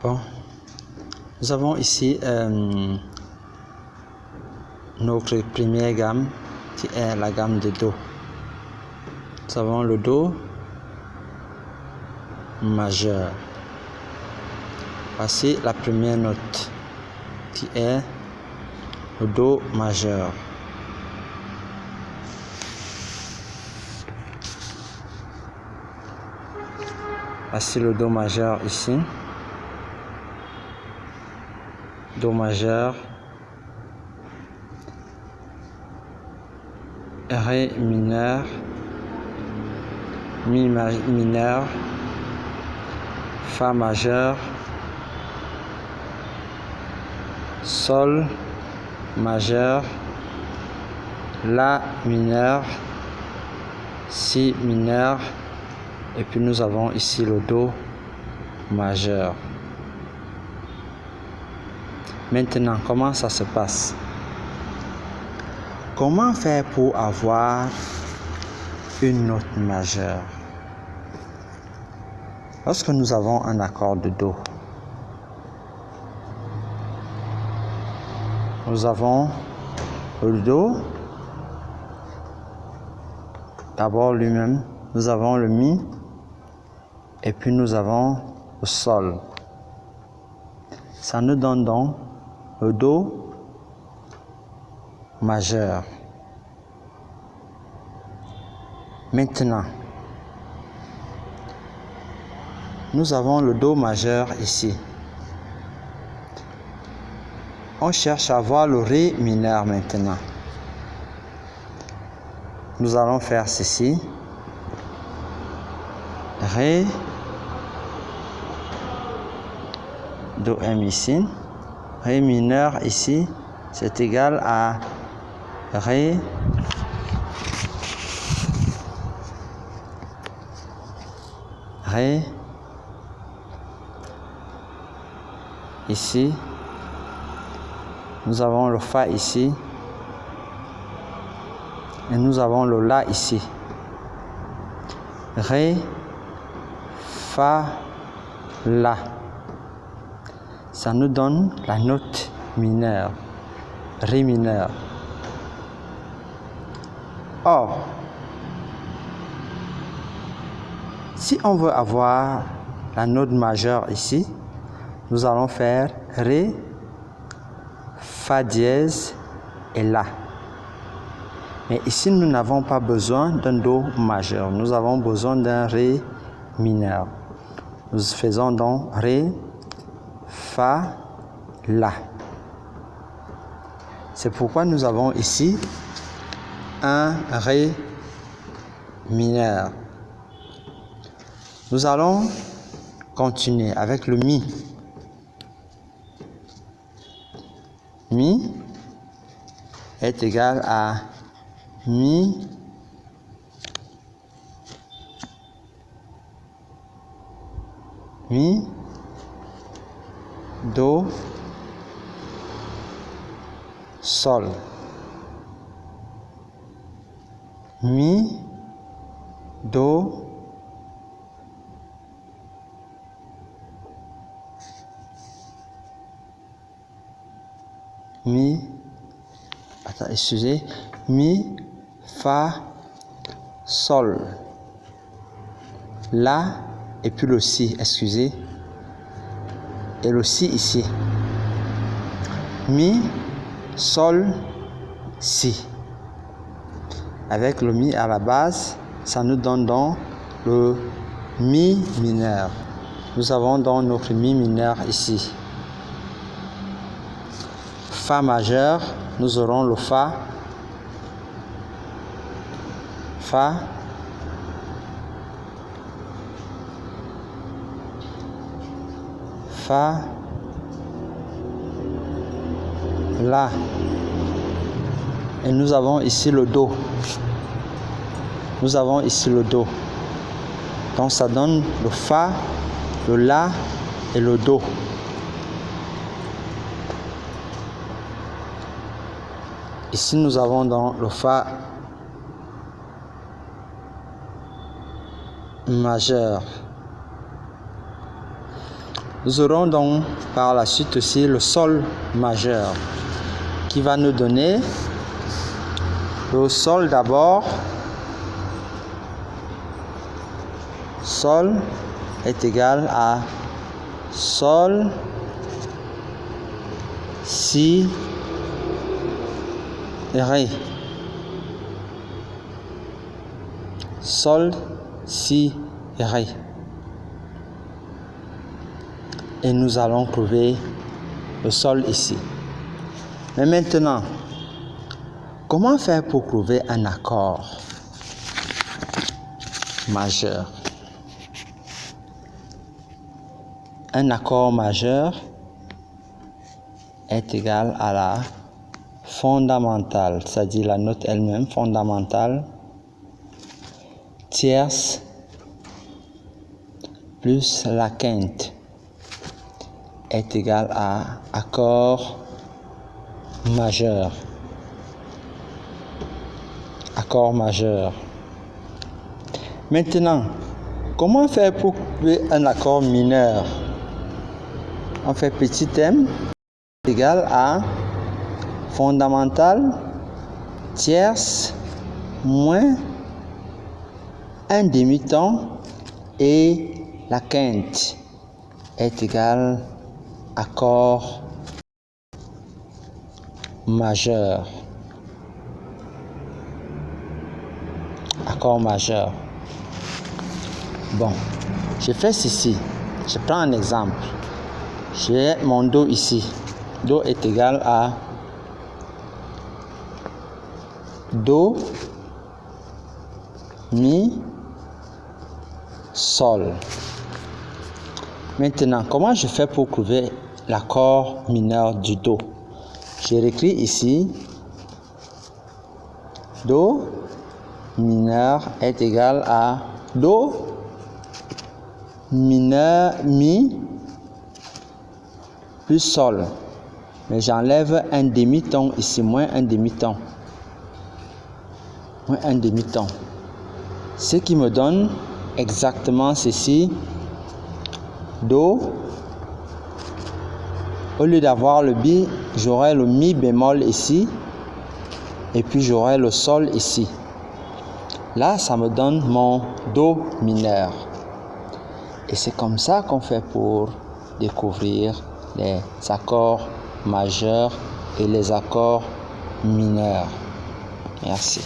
Bon, nous avons ici notre première gamme qui est la gamme de Do. Nous avons le Do majeur. Voici la première note qui est le Do majeur. Voici le Do majeur ici. Do majeur, Ré mineur, Mi mineur, Fa majeur, Sol majeur, La mineur, Si mineur, et puis nous avons ici le Do majeur. Maintenant, comment ça se passe? Comment faire pour avoir une note majeure? Lorsque nous avons un accord de Do, nous avons le Do, d'abord lui-même, nous avons le Mi, et puis nous avons le Sol. Ça nous donne donc le Do majeur. Maintenant, nous avons le Do majeur ici. On cherche à avoir le Ré mineur maintenant. Nous allons faire ceci. Ré, Do M ici. Ré mineur ici, c'est égal à Ré ici. Nous avons le Fa ici. Et nous avons le La ici. Ré, Fa, La. Ça nous donne la note mineure, Ré mineur. Or, si on veut avoir la note majeure ici, nous allons faire Ré, Fa dièse et La. Mais ici, nous n'avons pas besoin d'un Do majeur. Nous avons besoin d'un Ré mineur. Nous faisons donc Ré, Fa, La. C'est pourquoi nous avons ici un Ré mineur. Nous allons continuer avec le Mi. Mi est égal à Mi, Do, Sol. Mi, Do, Mi, Mi, Fa, Sol, La, et puis le Si, excusez, et le Si ici. Mi, Sol, Si. Avec le Mi à la base, ça nous donne donc le Mi mineur. Nous avons donc notre Mi mineur ici. Fa majeur, nous aurons le Fa, La. Et nous avons ici le Do. Nous avons ici le Do. Donc ça donne le Fa, le La et le Do. Ici nous avons donc le Fa majeur. Nous aurons donc par la suite aussi le sol majeur qui va nous donner le sol d'abord. Sol est égal à sol, si, ré. Sol, si, ré. Et nous allons trouver le sol ici. Mais maintenant, comment faire pour trouver un accord majeur? Un accord majeur est égal à la fondamentale, c'est-à-dire la note elle-même, fondamentale, tierce, plus la quinte, est égal à accord majeur. Accord majeur. Maintenant, comment faire pour trouver un accord mineur? On fait petit m égal à fondamentale, tierce, moins un demi-ton et la quinte est égal à accord majeur. Accord majeur. Bon, je fais ceci. Je prends un exemple. J'ai mon Do ici. Do est égal à Do, Mi, Sol. Maintenant, comment je fais pour trouver l'accord mineur du Do? Je réécris ici. Do mineur est égal à Do mineur, Mi plus Sol. Mais j'enlève un demi-ton ici, moins un demi-ton. Moins un demi-ton. Ce qui me donne exactement ceci. Do. Au lieu d'avoir le Mi, j'aurai le Mi bémol ici. Et puis j'aurai le Sol ici. Là, ça me donne mon Do mineur. Et c'est comme ça qu'on fait pour découvrir les accords majeurs et les accords mineurs. Merci.